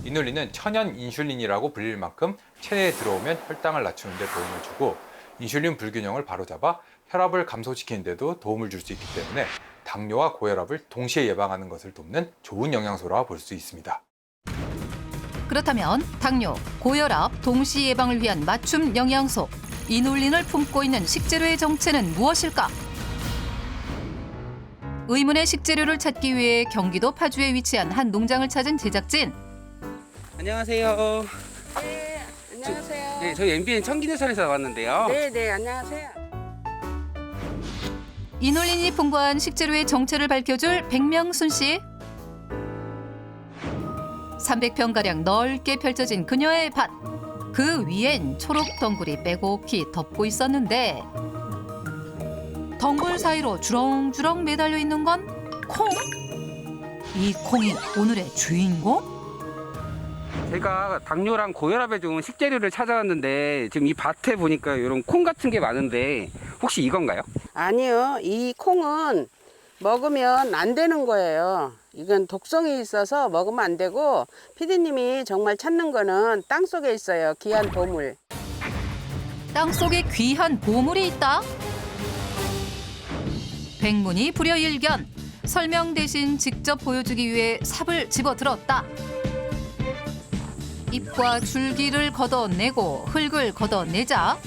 이눌린은 천연 인슐린이라고 불릴 만큼 체내에 들어오면 혈당을 낮추는 데 도움을 주고 인슐린 불균형을 바로잡아 혈압을 감소시키는 데도 도움을 줄 수 있기 때문에 당뇨와 고혈압을 동시에 예방하는 것을 돕는 좋은 영양소라 볼 수 있습니다. 그렇다면 당뇨, 고혈압 동시 예방을 위한 맞춤 영양소 이눌린을 품고 있는 식재료의 정체는 무엇일까? 의문의 식재료를 찾기 위해 경기도 파주에 위치한 한 농장을 찾은 제작진. 안녕하세요. 네, 안녕하세요. 네, 저희 MBN 청기누설에서 나왔는데요. 네, 안녕하세요. 이눌린이 풍부한 식재료의 정체를 밝혀줄 백명순 씨. 300평가량 넓게 펼쳐진 그녀의 밭. 그 위엔 초록 덩굴이 빼곡히 덮고 있었는데 덩굴 사이로 주렁주렁 매달려 있는 건 콩? 이 콩이 오늘의 주인공? 제가 당뇨랑 고혈압에 좋은 식재료를 찾아왔는데 지금 이 밭에 보니까 이런 콩 같은 게 많은데 혹시 이건가요? 아니요, 이 콩은 먹으면 안 되는 거예요. 이건 독성이 있어서 먹으면 안 되고 피디님이 정말 찾는 거는 땅 속에 있어요. 귀한 보물. 땅속에 귀한 보물이 있다? 백문이 불여일견. 설명 대신 직접 보여주기 위해 삽을 집어들었다. 잎과 줄기를 걷어내고 흙을 걷어내자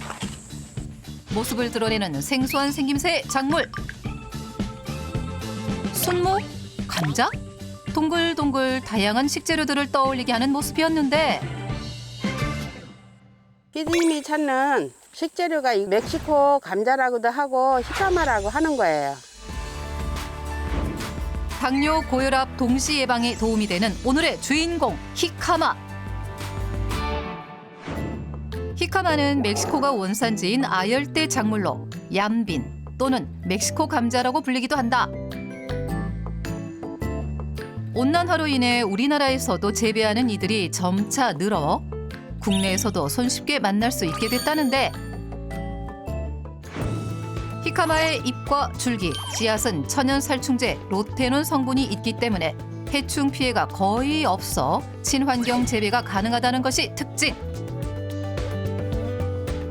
모습을 드러내는 생소한 생김새의 작물. 순무? 감자? 동글동글 다양한 식재료들을 떠올리게 하는 모습이었는데 피디님이 찾는 식재료가 이 멕시코 감자라고도 하고 히카마라고 하는 거예요. 당뇨, 고혈압 동시 예방에 도움이 되는 오늘의 주인공 히카마. 히카마는 멕시코가 원산지인 아열대 작물로 얌빈 또는 멕시코 감자라고 불리기도 한다. 온난화로 인해 우리나라에서도 재배하는 이들이 점차 늘어 국내에서도 손쉽게 만날 수 있게 됐다는데 히카마의 잎과 줄기, 씨앗은 천연 살충제 로테논 성분이 있기 때문에 해충 피해가 거의 없어 친환경 재배가 가능하다는 것이 특징.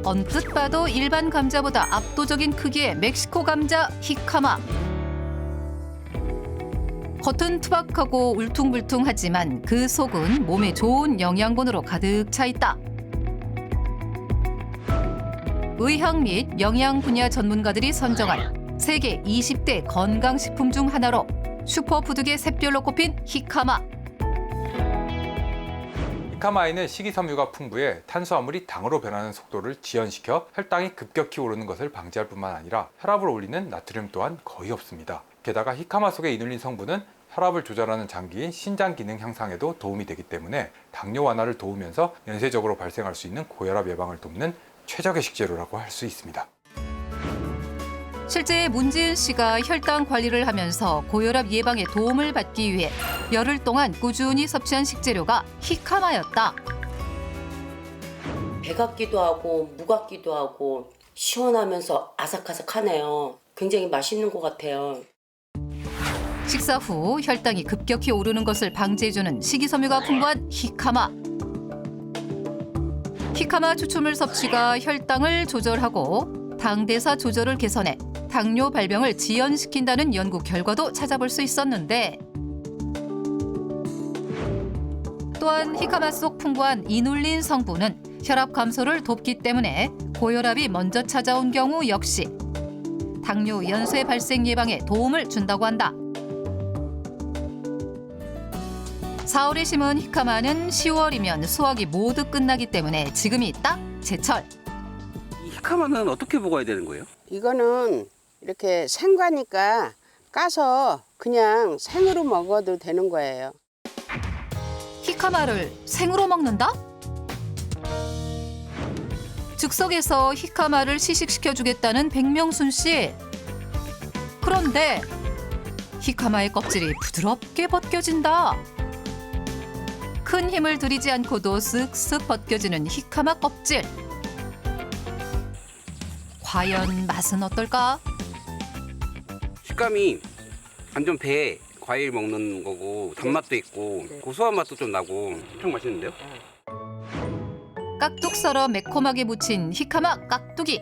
언뜻 봐도 일반 감자보다 압도적인 크기의 멕시코 감자 히카마. 겉은 투박하고 울퉁불퉁하지만 그 속은 몸에 좋은 영양분으로 가득 차 있다. 의학 및 영양 분야 전문가들이 선정한 세계 20대 건강식품 중 하나로 슈퍼푸드계 샛별로 꼽힌 히카마. 히카마에는 식이섬유가 풍부해 탄수화물이 당으로 변하는 속도를 지연시켜 혈당이 급격히 오르는 것을 방지할 뿐만 아니라 혈압을 올리는 나트륨 또한 거의 없습니다. 게다가 히카마 속의 이눌린 성분은 혈압을 조절하는 장기인 신장 기능 향상에도 도움이 되기 때문에 당뇨 완화를 도우면서 연쇄적으로 발생할 수 있는 고혈압 예방을 돕는 최적의 식재료라고 할 수 있습니다. 실제 문지은 씨가 혈당 관리를 하면서 고혈압 예방에 도움을 받기 위해 열흘 동안 꾸준히 섭취한 식재료가 히카마였다. 배 같기도 하고 무 같기도 하고 시원하면서 아삭아삭하네요. 굉장히 맛있는 것 같아요. 식사 후 혈당이 급격히 오르는 것을 방지해주는 식이섬유가 풍부한 히카마. 히카마 추출물 섭취가 혈당을 조절하고 당대사 조절을 개선해 당뇨 발병을 지연시킨다는 연구 결과도 찾아볼 수 있었는데 또한 히카마 속 풍부한 이눌린 성분은 혈압 감소를 돕기 때문에 고혈압이 먼저 찾아온 경우 역시 당뇨 연쇄 발생 예방에 도움을 준다고 한다. 4월에 심은 히카마는 10월이면 수확이 모두 끝나기 때문에 지금이 딱 제철. 이 히카마는 어떻게 먹어야 되는 거예요? 이거는 이렇게 생과니까 까서 그냥 생으로 먹어도 되는 거예요. 히카마를 생으로 먹는다? 즉석에서 히카마를 시식시켜주겠다는 백명순 씨. 그런데 히카마의 껍질이 부드럽게 벗겨진다. 큰 힘을 들이지 않고도 쓱쓱 벗겨지는 히카마 껍질. 과연 맛은 어떨까? 식감이 완전 배에 과일 먹는 거고 단맛도 있고 고소한 맛도 좀 나고 엄청 맛있는데요? 깍둑 썰어 매콤하게 무친 히카마 깍두기.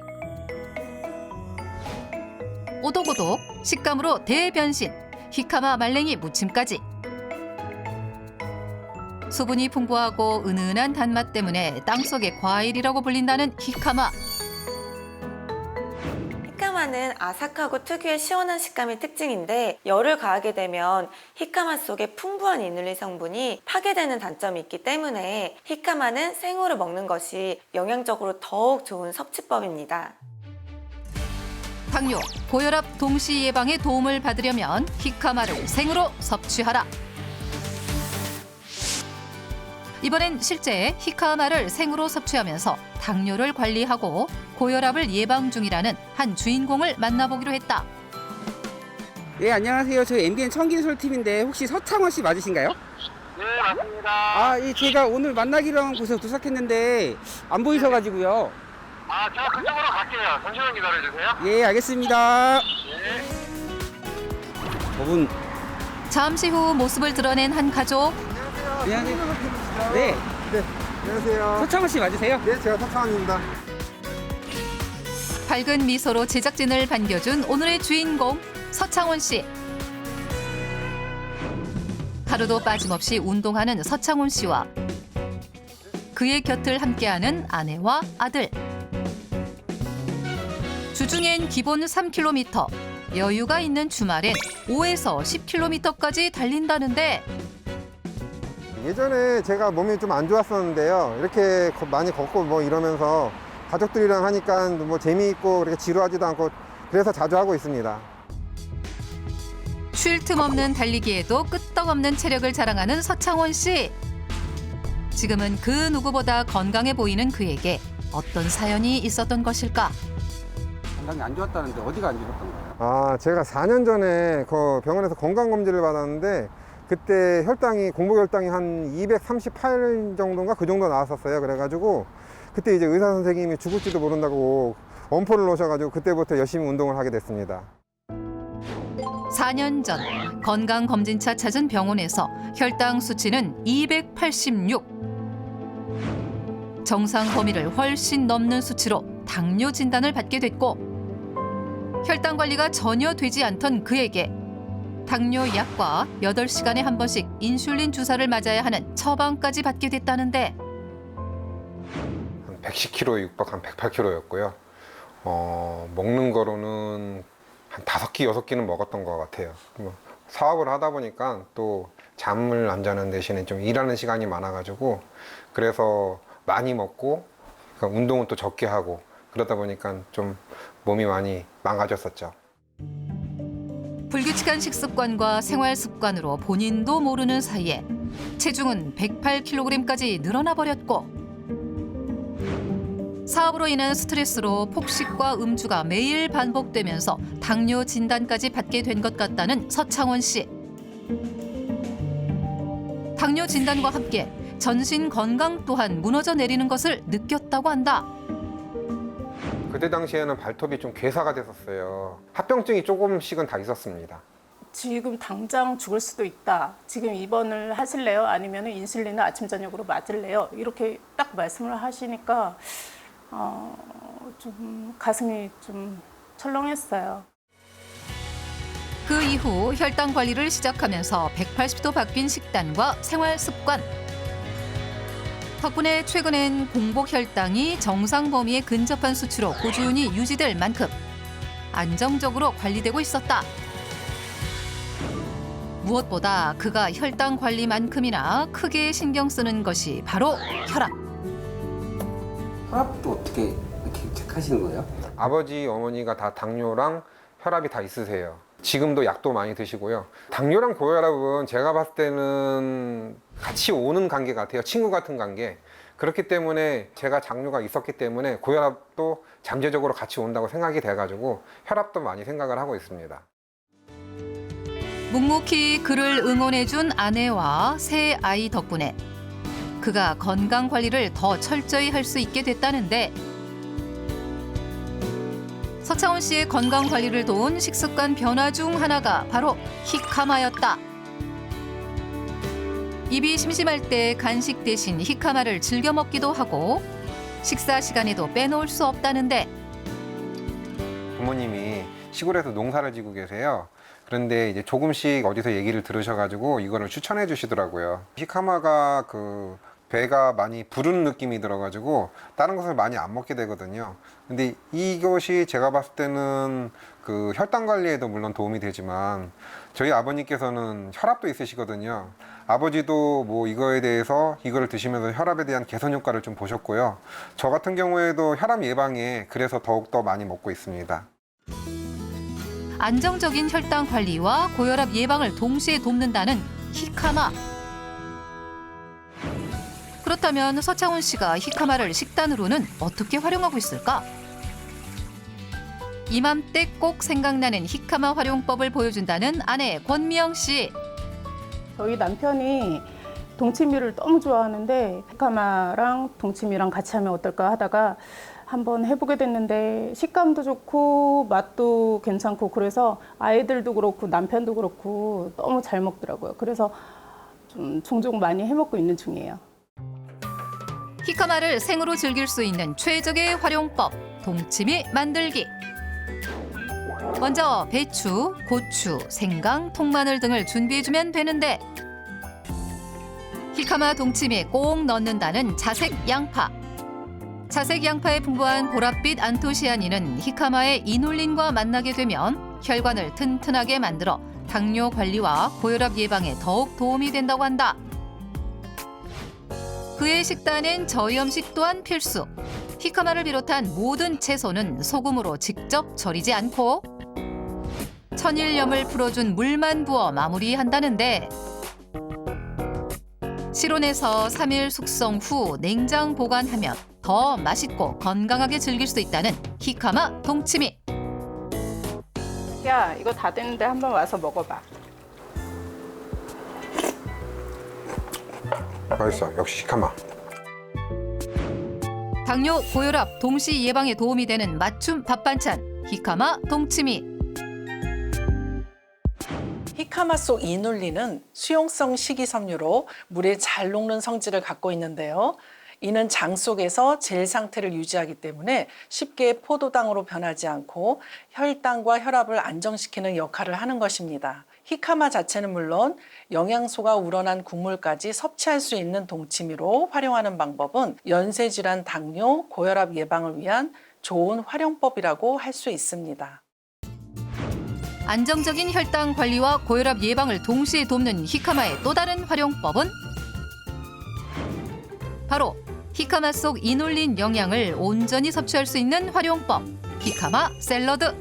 오독오독 식감으로 대변신 히카마 말랭이 무침까지. 수분이 풍부하고 은은한 단맛 때문에 땅속의 과일이라고 불린다는 히카마. 히카마는 아삭하고 특유의 시원한 식감이 특징인데 열을 가하게 되면 히카마 속에 풍부한 이눌린 성분이 파괴되는 단점이 있기 때문에 히카마는 생으로 먹는 것이 영양적으로 더욱 좋은 섭취법입니다. 당뇨, 고혈압 동시 예방에 도움을 받으려면 히카마를 생으로 섭취하라. 이번엔 실제 히카마를 생으로 섭취하면서 당뇨를 관리하고 고혈압을 예방 중이라는 한 주인공을 만나보기로 했다. 예, 안녕하세요. 저희 MBN 청기술팀인데 혹시 서창원 씨 맞으신가요? 네, 맞습니다. 아, 예, 제가 오늘 만나기로 한 곳에 도착했는데 안 보이셔가지고요. 아, 제가 그쪽으로 갈게요. 잠시만 기다려주세요. 예, 알겠습니다. 저분 잠시 후 모습을 드러낸 한 가족. 안녕하세요. 네, 네, 안녕하세요. 서창원 씨 맞으세요? 네, 제가 서창원입니다. 밝은 미소로 제작진을 반겨준 오늘의 주인공 서창원 씨. 하루도 빠짐없이 운동하는 서창원 씨와 그의 곁을 함께하는 아내와 아들. 주중엔 기본 3km, 여유가 있는 주말엔 5에서 10km까지 달린다는데 예전에 제가 몸이 좀 안 좋았었는데요. 이렇게 많이 걷고 뭐 이러면서 가족들이랑 하니까 뭐 재미있고 그렇게 지루하지도 않고 그래서 자주 하고 있습니다. 쉴 틈 없는 달리기에도 끄떡없는 체력을 자랑하는 서창원 씨. 지금은 그 누구보다 건강해 보이는 그에게 어떤 사연이 있었던 것일까? 건강이 안 좋았다는데 어디가 안 좋았던 거예요? 아, 제가 4년 전에 그 병원에서 건강검진을 받았는데 그때 혈당이, 공복혈당이 한 238 정도인가 그 정도 나왔었어요. 그래가지고 그때 이제 의사 선생님이 죽을지도 모른다고 엄포를 놓으셔가지고 그때부터 열심히 운동을 하게 됐습니다. 4년 전 건강검진차 찾은 병원에서 혈당 수치는 286. 정상 범위를 훨씬 넘는 수치로 당뇨 진단을 받게 됐고 혈당 관리가 전혀 되지 않던 그에게 당뇨 약과 8시간에 한 번씩 인슐린 주사를 맞아야 하는 처방까지 받게 됐다는데 110kg 육박 한 108kg였고요. 먹는 거로는 한 5끼, 6끼는 먹었던 것 같아요. 사업을 하다 보니까 또 잠을 안 자는 대신에 좀 일하는 시간이 많아가지고 그래서 많이 먹고 그러니까 운동은 또 적게 하고 그러다 보니까 좀 몸이 많이 망가졌었죠. 불규칙한 식습관과 생활 습관으로 본인도 모르는 사이에 체중은 108kg까지 늘어나 버렸고 사업으로 인한 스트레스로 폭식과 음주가 매일 반복되면서 당뇨 진단까지 받게 된 것 같다는 서창원 씨. 당뇨 진단과 함께 전신 건강 또한 무너져 내리는 것을 느꼈다고 한다. 그때 당시에는 발톱이 좀 괴사가 됐었어요. 합병증이 조금씩은 다 있었습니다. 지금 당장 죽을 수도 있다. 지금 입원을 하실래요? 아니면 인슐린을 아침 저녁으로 맞을래요? 이렇게 딱 말씀을 하시니까 좀 가슴이 좀 철렁했어요. 그 이후 혈당 관리를 시작하면서 180도 바뀐 식단과 생활 습관. 덕분에 최근엔 공복 혈당이 정상 범위에 근접한 수치로 꾸준히 유지될 만큼 안정적으로 관리되고 있었다. 무엇보다 그가 혈당 관리만큼이나 크게 신경 쓰는 것이 바로 혈압. 혈압도 어떻게 이렇게 체크하시는 거예요? 아버지, 어머니가 다 당뇨랑 혈압이 다 있으세요. 지금도 약도 많이 드시고요. 당뇨랑 고혈압은 제가 봤을 때는 같이 오는 관계 같아요. 친구 같은 관계. 그렇기 때문에 제가 당뇨가 있었기 때문에 고혈압도 잠재적으로 같이 온다고 생각이 돼가지고 혈압도 많이 생각을 하고 있습니다. 묵묵히 그를 응원해준 아내와 새 아이 덕분에 그가 건강 관리를 더 철저히 할 수 있게 됐다는데 서창원 씨의 건강 관리를 도운 식습관 변화 중 하나가 바로 히카마였다. 입이 심심할 때 간식 대신 히카마를 즐겨 먹기도 하고 식사 시간에도 빼놓을 수 없다는데 부모님이 시골에서 농사를 지고 계세요. 그런데 이제 조금씩 어디서 얘기를 들으셔가지고 이거를 추천해 주시더라고요. 히카마가 그 배가 많이 부르는 느낌이 들어가지고 다른 것을 많이 안 먹게 되거든요. 근데 이것이 제가 봤을 때는 그 혈당 관리에도 물론 도움이 되지만 저희 아버님께서는 혈압도 있으시거든요. 아버지도 뭐 이거에 대해서 이거를 드시면서 혈압에 대한 개선 효과를 좀 보셨고요. 저 같은 경우에도 혈압 예방에 그래서 더욱더 많이 먹고 있습니다. 안정적인 혈당 관리와 고혈압 예방을 동시에 돕는다는 히카마. 그렇다면 서창훈 씨가 히카마를 식단으로는 어떻게 활용하고 있을까? 이맘때 꼭 생각나는 히카마 활용법을 보여준다는 아내 권미영 씨. 저희 남편이 동치미를 너무 좋아하는데 히카마랑 동치미랑 같이 하면 어떨까 하다가 한번 해보게 됐는데 식감도 좋고 맛도 괜찮고 그래서 아이들도 그렇고 남편도 그렇고 너무 잘 먹더라고요. 그래서 좀 종종 많이 해먹고 있는 중이에요. 히카마를 생으로 즐길 수 있는 최적의 활용법, 동치미 만들기. 먼저 배추, 고추, 생강, 통마늘 등을 준비해주면 되는데 히카마 동치미에 꼭 넣는다는 자색 양파. 자색 양파의 풍부한 보랏빛 안토시아닌은 히카마의 이눌린과 만나게 되면 혈관을 튼튼하게 만들어 당뇨 관리와 고혈압 예방에 더욱 도움이 된다고 한다. 그의 식단엔 저염식 또한 필수. 히카마를 비롯한 모든 채소는 소금으로 직접 절이지 않고 천일염을 풀어준 물만 부어 마무리한다는데 실온에서 3일 숙성 후 냉장 보관하면 더 맛있고 건강하게 즐길 수 있다는 히카마 동치미. 야, 이거 다 됐는데 한번 와서 먹어봐. 맛있어. 역시 히카마. 당뇨, 고혈압 동시 예방에 도움이 되는 맞춤 밥 반찬 히카마 동치미. 히카마 속 이눌린은 수용성 식이섬유로 물에 잘 녹는 성질을 갖고 있는데요. 이는 장 속에서 젤 상태를 유지하기 때문에 쉽게 포도당으로 변하지 않고 혈당과 혈압을 안정시키는 역할을 하는 것입니다. 히카마 자체는 물론 영양소가 우러난 국물까지 섭취할 수 있는 동치미로 활용하는 방법은 연쇄질환, 당뇨, 고혈압 예방을 위한 좋은 활용법이라고 할 수 있습니다. 안정적인 혈당 관리와 고혈압 예방을 동시에 돕는 히카마의 또 다른 활용법은 바로 히카마 속 이눌린 영양을 온전히 섭취할 수 있는 활용법 히카마 샐러드.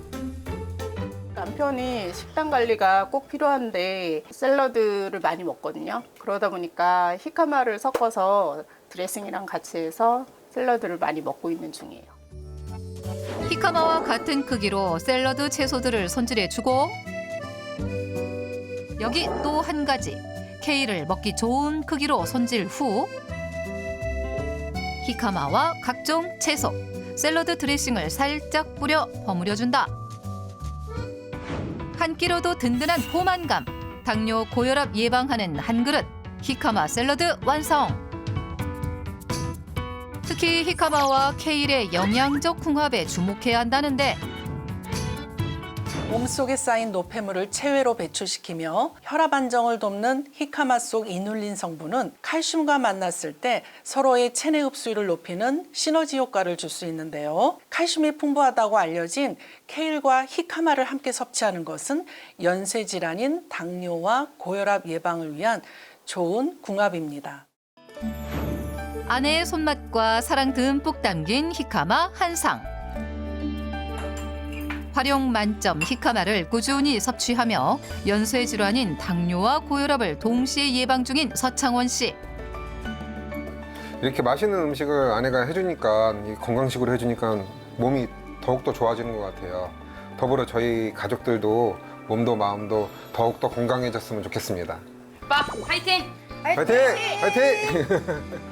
남편이 식단 관리가 꼭 필요한데 샐러드를 많이 먹거든요. 그러다 보니까 히카마를 섞어서 드레싱이랑 같이 해서 샐러드를 많이 먹고 있는 중이에요. 히카마와 같은 크기로 샐러드 채소들을 손질해주고 여기 또 한 가지 케일을 먹기 좋은 크기로 손질 후 히카마와 각종 채소, 샐러드 드레싱을 살짝 뿌려 버무려준다. 한 끼로도 든든한 포만감, 당뇨, 고혈압 예방하는 한 그릇 히카마 샐러드 완성! 특히 히카마와 케일의 영양적 궁합에 주목해야 한다는데 몸속에 쌓인 노폐물을 체외로 배출시키며 혈압 안정을 돕는 히카마 속 이눌린 성분은 칼슘과 만났을 때 서로의 체내 흡수율을 높이는 시너지 효과를 줄 수 있는데요. 칼슘이 풍부하다고 알려진 케일과 히카마를 함께 섭취하는 것은 연쇄 질환인 당뇨와 고혈압 예방을 위한 좋은 궁합입니다. 아내의 손맛과 사랑 듬뿍 담긴 히카마 한 상. 활용 만점 히카마를 꾸준히 섭취하며 연쇄 질환인 당뇨와 고혈압을 동시에 예방 중인 서창원 씨. 이렇게 맛있는 음식을 아내가 해주니까 건강식으로 해주니까 몸이 더욱더 좋아지는 것 같아요. 더불어 저희 가족들도 몸도 마음도 더욱더 건강해졌으면 좋겠습니다. 오빠 화이팅! 화이팅! 화이팅!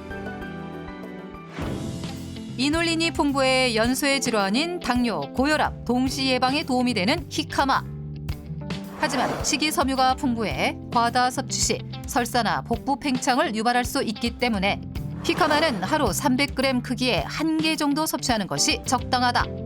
이눌린이 풍부해 연쇄 질환인 당뇨, 고혈압 동시 예방에 도움이 되는 히카마. 하지만 식이섬유가 풍부해 과다 섭취 시 설사나 복부 팽창을 유발할 수 있기 때문에 히카마는 하루 300g 크기의 1개 정도 섭취하는 것이 적당하다.